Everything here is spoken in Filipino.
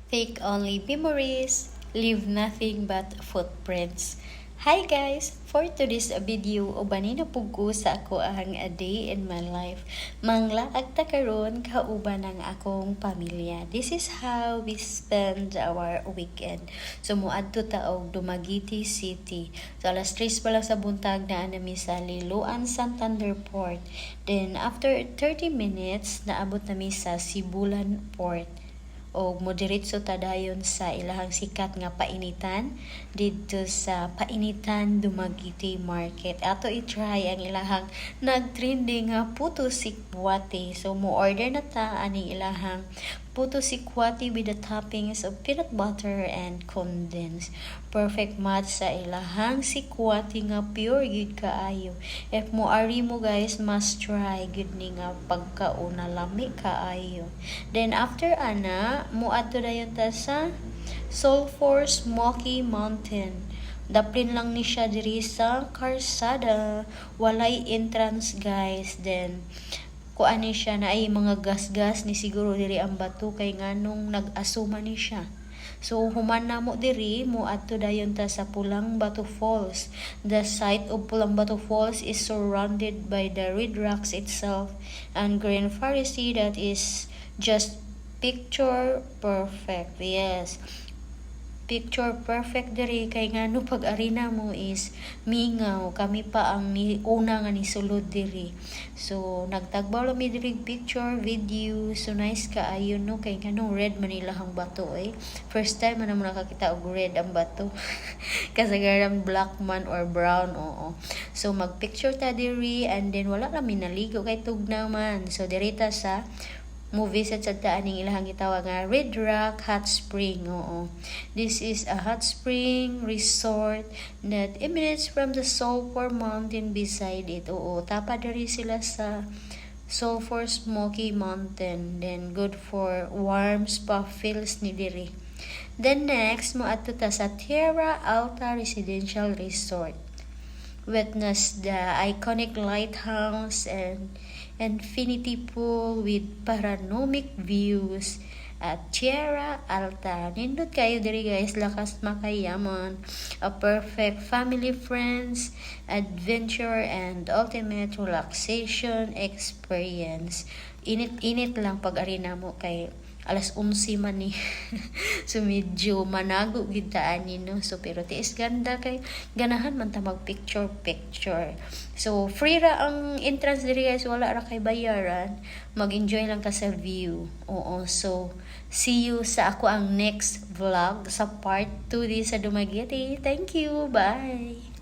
Take only memories, leave nothing but footprints. Hi guys! For today's video, ubanin na pugo sa ako ang a day in my life. Manglaag ta karon kauban ang akong pamilya. This is how we spend our weekend. So muadto ta og Dumaguete City. So alas 3 pa lang sa buntag na nami sa Liloan, Santander Port. Then after 30 minutes, naabot nami sa Sibulan Port. O moderitso ta dayon sa ilahang sikat nga painitan didto sa Painitan Dumaguete Market. Ato i-try ang ilahang nagtrending nga puto sikwati. So mo order na ta ani ilahang puto sikwati with the toppings of peanut butter and condensed. Perfect match sa ilahang sikwati nga pure gid kaayo. If mo ari mo guys, must try gud ni nga pagkauna lami kaayo. Then after ana, muadto dayon ta sa Sulphur Smoky Mountain. Daplin lang ni siya diri sa karsada, walay entrance guys. Then kuan ni siya na ay mga gas-gas ni siguro diri ang bato kay nganong nag-asuma ni siya. So human na mo diri mo adto dayon ta sa Pulang Bato Falls. The site of Pulang Bato Falls is surrounded by the red rocks itself and green forest that is just picture perfect. Yes, picture perfect diri kay ngano pag arena mo is mingaw kami pa ang una nga ni sulod diri. So nagtagbaw lang mi diri picture video, so nice kaayo no kay ngano red man ilahang bato first time man mo nakakita og red ang bato kasagaran black man or brown. Oo, so mag picture ta diri and then wala lang minaligo kay tugnaw man. So diri ta sa movie sa tsadaan ning ilahang gitawag nga Red Rock Hot Spring. Oo, this is a hot spring resort that emanates from the Sulphur Mountain beside it. Oo, tapa diri sila sa Sulphur Smoky Mountain. Then good for warm spa feels ni diri. Then next mo adto ta sa Tierra Alta Residential Resort. Witness the iconic lighthouse and infinity pool with panoramic views at Tierra Alta. Nindot kayo diri guys, lakas makayaman. A perfect family, friends, adventure, and ultimate relaxation experience. Init-init lang pag arena mo kay alas 11 man ni. So medyo manago gid ta ani no. So pero tiis ganda kay ganahan man ta mag picture. So free ra ang entrance diri guys, wala ra kay bayaran. Mag-enjoy lang ka sa view. Oo, so see you sa ako ang next vlog sa part 2 di sa Dumaguete. Thank you. Bye.